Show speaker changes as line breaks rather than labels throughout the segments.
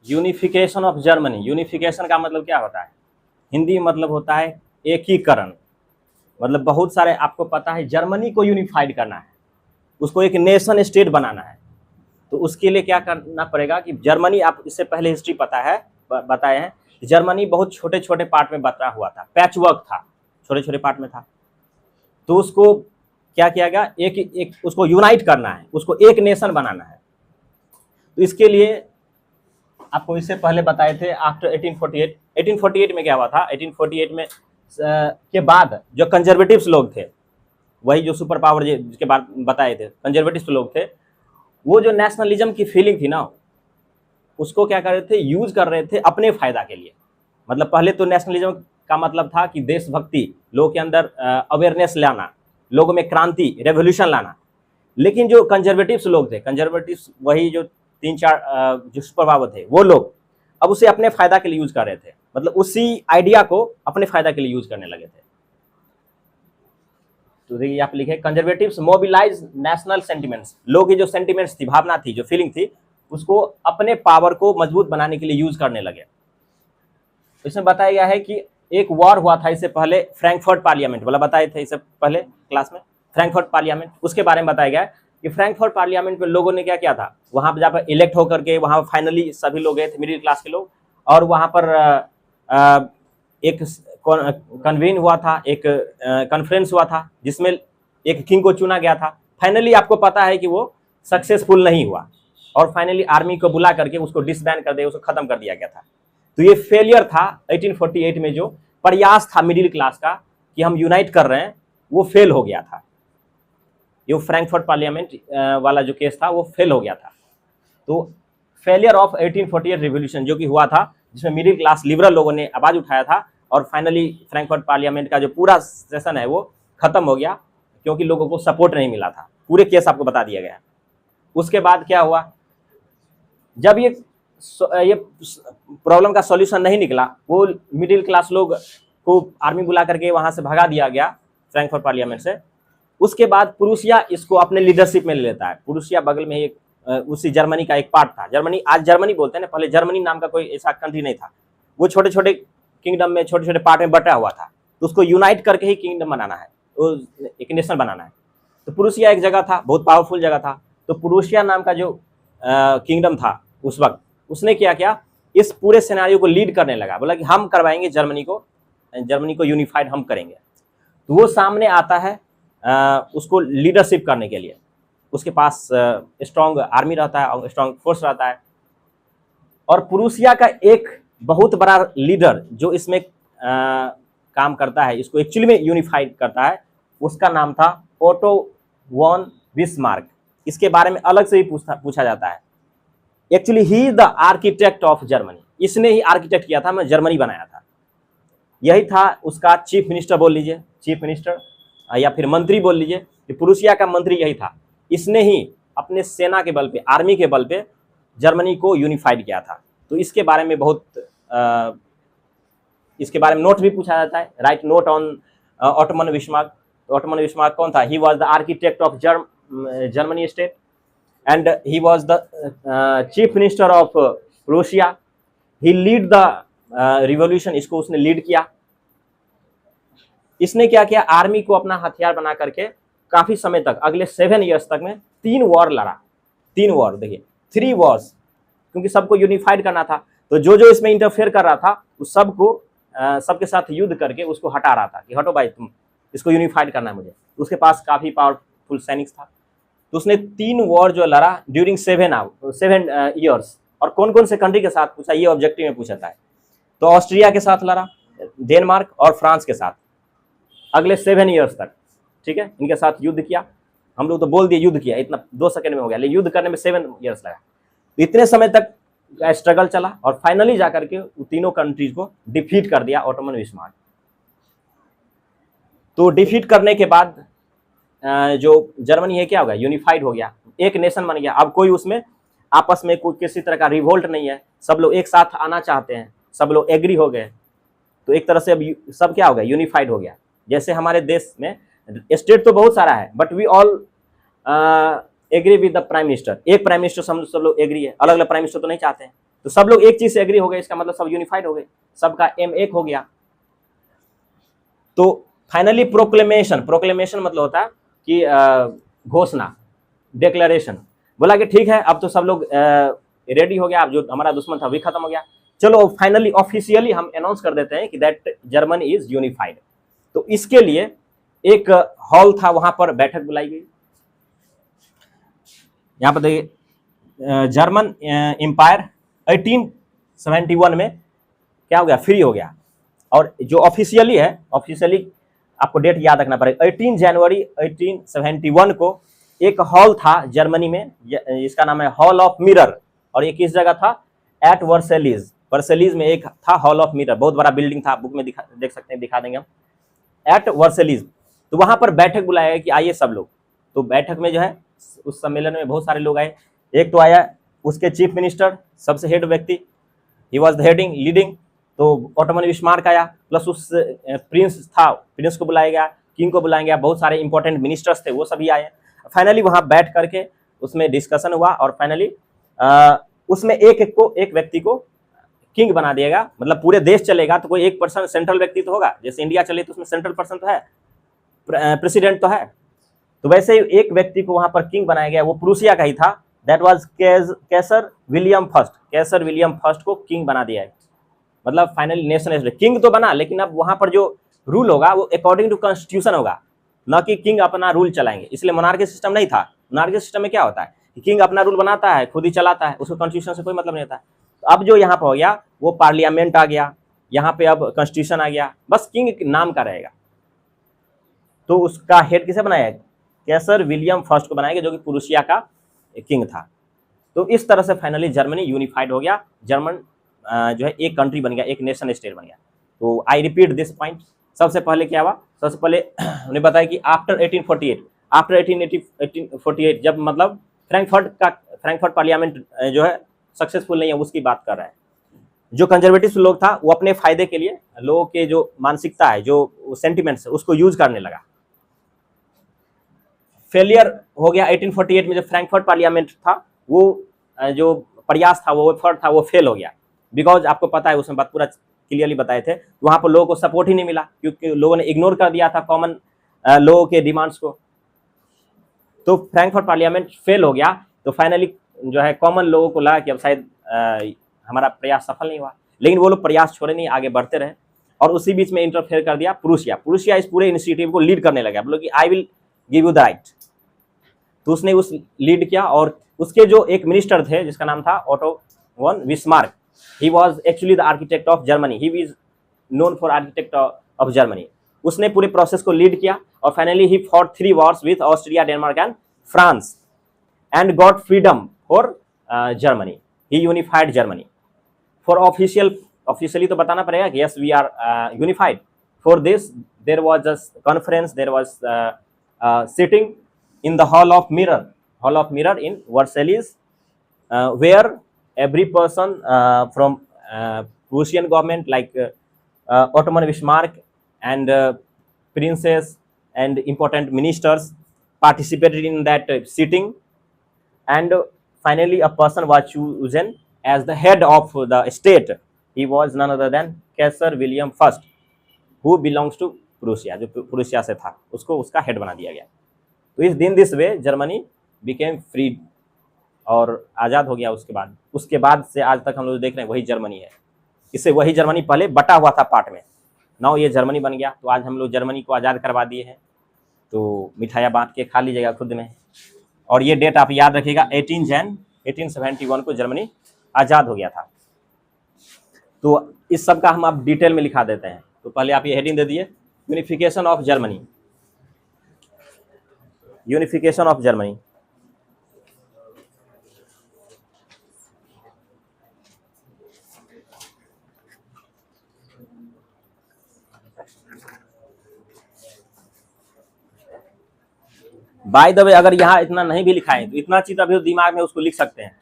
Unification of Germany. Unification का मतलब क्या होता है? हिंदी में मतलब होता है एकीकरण। मतलब बहुत सारे, आपको पता है जर्मनी को यूनिफाइड करना है, उसको एक नेशन स्टेट बनाना है। तो उसके लिए क्या करना पड़ेगा कि जर्मनी, आप इससे पहले हिस्ट्री पता है, बताए हैं, जर्मनी बहुत छोटे छोटे पार्ट में बटा हुआ था, पैचवर्क था, छोटे छोटे पार्ट में था। तो उसको क्या किया गया, एक उसको यूनाइट करना है, उसको एक नेशन बनाना है। तो इसके लिए आपको इससे पहले बताए थे आफ्टर 1848 में क्या हुआ था, 1848 में के बाद जो कंजर्वेटिव्स लोग थे, वही जो सुपर पावर जिसके बाद बताए थे, कंजर्वेटिव्स लोग थे, वो जो नेशनलिज्म की फीलिंग थी ना, उसको क्या कर रहे थे, यूज कर रहे थे अपने फायदा के लिए। मतलब पहले तो नेशनलिज्म का मतलब था कि देशभक्ति, लोगों के अंदर अवेयरनेस लाना, लोगों में क्रांति, रेवोल्यूशन लाना। लेकिन जो कंजर्वेटिव्स लोग थे, कंजर्वेटिव्स वही जो 3-4 जो सुपर पावर थे, वो लोग अब उसे अपने फायदा के लिए यूज कर रहे थे, मतलब उसी आइडिया को अपने फायदा के लिए यूज करने लगे थे। तो देखिए आप लिखे, कंजर्वेटिव्स मोबिलाइज नेशनल सेंटिमेंट्स, लोगों की जो सेंटिमेंट्स थी, भावना थी, जो फीलिंग थी, उसको अपने पावर को मजबूत बनाने के लिए यूज करने लगे। इसमें बताया गया है कि एक वॉर हुआ था इससे पहले, फ्रैंकफर्ट पार्लियामेंट वाला बताए थे इससे पहले क्लास में, फ्रैंकफर्ट पार्लियामेंट, उसके बारे में बताया गया है कि फ्रैंकफर्ट पार्लियामेंट में लोगों ने क्या किया था, वहां पर जाकर इलेक्ट होकर के वहां फाइनली सभी लोग गए थे, मिडिल क्लास के लोग, और वहां पर एक कन्वीन हुआ था, एक कॉन्फ्रेंस हुआ था, जिसमें एक किंग को चुना गया था। फाइनली आपको पता है कि वो सक्सेसफुल नहीं हुआ, और फाइनली आर्मी को बुला करके उसको डिसबैंड कर दिया, उसको खत्म कर दिया गया था। तो ये फेलियर था 1848 में, जो प्रयास था मिडिल क्लास का कि हम यूनाइट कर रहे हैं, वो फेल हो गया था। ये फ्रैंकफर्ट पार्लियामेंट वाला जो केस था वो फेल हो गया था। तो फेलियर ऑफ 1848 रिवॉल्यूशन जो कि हुआ था, जिसमें मिडिल क्लास लिबरल लोगों ने आवाज उठाया था, और फाइनली फ्रैंकफर्ट पार्लियामेंट का जो पूरा सेशन है वो खत्म हो गया, क्योंकि लोगों को सपोर्ट नहीं मिला था। पूरे केस आपको बता दिया गया। उसके बाद क्या हुआ, जब ये प्रॉब्लम का सॉल्यूशन नहीं निकला, वो मिडिल क्लास लोग को आर्मी बुला करके वहां से भगा दिया गया फ्रैंकफर्ट पार्लियामेंट से। उसके बाद प्रूसिया इसको अपने लीडरशिप में ले लेता है। प्रूसिया बगल में एक उसी जर्मनी का एक पार्ट था। जर्मनी, आज जर्मनी बोलते हैं ना, पहले जर्मनी नाम का कोई ऐसा कंट्री नहीं था। वो छोटे छोटे किंगडम में, छोटे छोटे पार्ट में बटा हुआ था। तो उसको यूनाइट करके ही किंगडम बनाना है, एक नेशन बनाना है। तो प्रूसिया एक जगह था, बहुत पावरफुल जगह था। तो प्रूसिया नाम का जो किंगडम था उस वक्त, उसने क्या किया, इस पूरे सिनेरियो को लीड करने लगा। बोला कि हम करवाएंगे जर्मनी को यूनिफाइड हम करेंगे। तो वो सामने आता है उसको लीडरशिप करने के लिए। उसके पास स्ट्रॉन्ग आर्मी रहता है और स्ट्रॉन्ग फोर्स रहता है। और प्रूसिया का एक बहुत बड़ा लीडर जो इसमें काम करता है, इसको एक्चुअली में यूनिफाइड करता है, उसका नाम था ओटो वॉन बिस्मार्क। इसके बारे में अलग से भी पूछा जाता है। Actually he the architect of Germany, इसने ही आर्किटेक्ट किया था, मैं जर्मनी बनाया था। यही था उसका चीफ मिनिस्टर बोल लीजिए, चीफ मिनिस्टर या फिर मंत्री बोल लीजिए, कि प्रूसिया का मंत्री यही था। इसने ही अपने सेना के बल पे, आर्मी के बल पे जर्मनी को यूनिफाइड किया था। तो इसके बारे में इसके बारे में नोट भी पूछा जाता है, right note on Ottoman Bismarck. Ottoman Bismarck कौन था? He was the architect of Germany state and he was the chief minister of Prussia. He lead the revolution, इसको उसने लीड किया। इसने क्या किया, आर्मी को अपना हथियार बना करके काफी समय तक, अगले 7 ईयर्स तक में 3 वॉर लड़ा। 3 वॉर, देखिए 3 वॉर्स, क्योंकि सबको यूनिफाइड करना था। तो जो जो इसमें इंटरफेयर कर रहा था उस सबको सबके साथ युद्ध करके उसको हटा रहा था कि हटो भाई, तुम इसको यूनिफाइड करना है मुझे। उसके पास काफी पावरफुल सैनिक था। तो उसने 3 वॉर जो लड़ा ड्यूरिंग 7 ईयर्स। और कौन कौन से कंट्री के साथ पूछा, ये ऑब्जेक्टिव में पूछा था। तो ऑस्ट्रिया के साथ लड़ा, डेनमार्क और फ्रांस के साथ, अगले 7 ईयर्स तक। ठीक है, इनके साथ युद्ध किया। हम लोग तो बोल दिए युद्ध किया, इतना 2 सेकंड में हो गया, लेकिन युद्ध करने में 7 ईयर्स लगा। तो इतने समय तक स्ट्रगल चला और फाइनली जाकर के तीनों कंट्रीज को डिफीट कर दिया ऑटोमन बिस्मार्क। तो डिफीट करने के बाद जो जर्मनी है क्या हो गया, यूनिफाइड हो गया, एक नेशन बन गया। अब कोई उसमें आपस में कोई किसी तरह का रिवोल्ट नहीं है, सब लोग एक साथ आना चाहते हैं, सब लोग एग्री हो गए। तो एक तरह से अब सब क्या हो गया, यूनिफाइड हो गया। जैसे हमारे देश में स्टेट तो बहुत सारा है, but we all agree with the prime minister. एक प्राइम मिनिस्टर सब लोग एग्री है, अलग अलग प्राइम मिनिस्टर तो नहीं चाहते हैं। तो सब लोग एक चीज से एग्री हो गए, इसका मतलब सब यूनिफाइड हो गए, सबका एम एक हो गया। तो फाइनली प्रोक्लेमेशन मतलब होता है कि घोषणा, डिक्लेरेशन, बोला कि ठीक है अब तो सब लोग रेडी हो गया, अब जो हमारा दुश्मन था वही खत्म हो गया, चलो फाइनली ऑफिशियली हम अनाउंस कर देते हैं कि दैट जर्मनी इज यूनिफाइड। तो इसके लिए एक हॉल था, वहां पर बैठक बुलाई गई। यहां पर देखिए जर्मन एम्पायर 1871 में क्या हो गया, फ्री हो गया। और जो ऑफिशियली है, ऑफिशियली आपको डेट याद रखना पड़ेगा, 18 जनवरी 1871 को एक हॉल था जर्मनी में, इसका नाम है हॉल ऑफ मिरर, और ये किस जगह था, एट वर्सेलीज। वर्सेलीज में एक था हॉल ऑफ मिरर, बहुत बड़ा बिल्डिंग था, बुक में देख सकते हैं, दिखा देंगे हम, एट वर्सेलीज। तो वहां पर बैठक बुलाया गया कि आइए सब लोग। तो बैठक में जो है उस सम्मेलन में बहुत सारे लोग आए। एक तो आया उसके चीफ मिनिस्टर, सबसे हेड व्यक्ति, he was the heading leading, तो ऑटोमन बिस्मार्क आया, प्लस उस प्रिंस था, प्रिंस को बुलाया गया, किंग को बुलाया गया, बहुत सारे इंपॉर्टेंट मिनिस्टर्स थे वो सभी आए। फाइनली वहां बैठ करके उसमें डिस्कशन हुआ, और फाइनली उसमें एक व्यक्ति को किंग बना दिएगा, मतलब पूरे देश चलेगा तो कोई एक पर्सन सेंट्रल व्यक्ति तो होगा, जैसे इंडिया चले तो उसमें सेंट्रल पर्सन तो है, प्रेसिडेंट तो है, तो वैसे ही एक व्यक्ति को वहां पर किंग बनाया गया, वो प्रूसिया का ही था, that was Kaiser William first. Kaiser William first को किंग बना दिया है, मतलब फाइनली नेशनल किंग तो बना, लेकिन अब वहां पर जो रूल होगा वो अकॉर्डिंग टू कॉन्स्टिट्यूशन होगा, न कि किंग अपना रूल चलाएंगे। इसलिए मोनार्की सिस्टम नहीं था। मोनार्की सिस्टम में क्या होता है कि किंग अपना रूल बनाता है, खुद ही चलाता है, उसको कॉन्स्टिट्यूशन से कोई मतलब नहीं होता है। तो अब जो यहाँ पर हो गया वो पार्लियामेंट आ गया, यहाँ पे अब कॉन्स्टिट्यूशन आ गया, बस किंग नाम का रहेगा। तो उसका हेड किसे बनाया, कैसर विलियम फर्स्ट को बनाया गया, जो कि प्रूसिया का किंग था। तो इस तरह से फाइनली जर्मनी यूनिफाइड हो गया, जर्मन जो है एक कंट्री बन गया, एक नेशन स्टेट बन गया। तो आई रिपीट दिस पॉइंट। सबसे पहले क्या हुआ, सबसे पहले उन्हें बताया कि आफ्टर 1848 जब मतलब फ्रैंकफर्ट पार्लियामेंट जो है सक्सेसफुल नहीं है, उसकी बात कर रहा है। जो कंजर्वेटिव लोग था वो अपने फायदे के लिए लोगों के जो मानसिकता है, जो सेंटिमेंट्स है, उसको यूज करने लगा। फेलियर हो गया 1848 में, जो फ्रैंकफर्ट पार्लियामेंट था वो जो प्रयास था, वो एफर्ट था, वो फेल हो गया। बिकॉज आपको पता है उसमें बात पूरा क्लियरली बताए थे, वहां पर लोगों को सपोर्ट ही नहीं मिला, क्योंकि लोगों ने इग्नोर कर दिया था कॉमन लोगों के डिमांड्स को। तो फ्रैंकफर्ट पार्लियामेंट फेल हो गया। तो फाइनली जो है कॉमन लोगों को लगा कि अब शायद हमारा प्रयास सफल नहीं हुआ, लेकिन वो लोग प्रयास छोड़े नहीं, आगे बढ़ते रहे। और उसी बीच में इंटरफेयर कर दिया प्रूसिया इस पूरे इनिशिएटिव को लीड करने लगा, बोलो कि I will give you the right. तो उसने उस लीड किया, और उसके जो एक मिनिस्टर थे जिसका नाम था Otto von Bismarck, he was actually the architect of Germany, he is known for architect of Germany. उसने पूरे प्रोसेस को लीड किया, और finally he fought 3 wars with Austria, Denmark and France, and got freedom for Germany. He unified Germany. For officially तो बताना पड़ेगा कि yes we are unified. For this there was a conference, there was sitting in the hall of mirror in Versailles, where every person from Prussian government, like Ottoman Bismarck and princes and important ministers participated in that sitting. And finally a person was chosen as the head of the state. He was none other than Kaiser William I, who belongs to Prussia, जो Prussia से था, उसको उसका head बना दिया गया। तो इस दिन this way Germany became freed, और आज़ाद हो गया। उसके बाद से आज तक हम लोग देख रहे हैं वही जर्मनी है। इससे वही जर्मनी पहले बटा हुआ था पार्ट में, नाउ ये जर्मनी बन गया। तो आज हम लोग जर्मनी को आज़ाद करवा दिए हैं, तो मिठाइयाँ बांट के खा लीजिएगा खुद में। और ये डेट आप याद रखिएगा, 18 जन 1871 को जर्मनी आज़ाद हो गया था। तो इस सब का हम आप डिटेल में लिखा देते हैं। तो पहले आप ये हेडिंग दे दिए, unification of Germany. Unification of Germany, by the way अगर यहाँ इतना नहीं भी लिखा है तो इतना चीज अभी दिमाग में उसको लिख सकते हैं,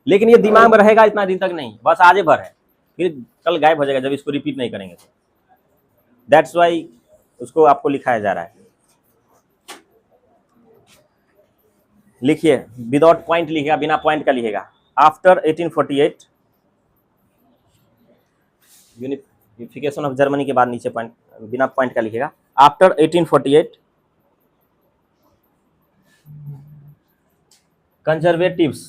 लेकिन ये दिमाग में रहेगा इतना दिन तक नहीं, बस आज भर है, फिर कल गायब हो जाएगा जब इसको रिपीट नहीं करेंगे। तो दैट्स वाई उसको आपको लिखाया जा रहा है। लिखिए, विदाउट पॉइंट लिखिएगा, बिना पॉइंट का लिखिएगा। आफ्टर 1848 यूनिफिकेशन ऑफ जर्मनी के बाद नीचे पॉइंट बिना पॉइंट का लिखेगा। After 1848 conservatives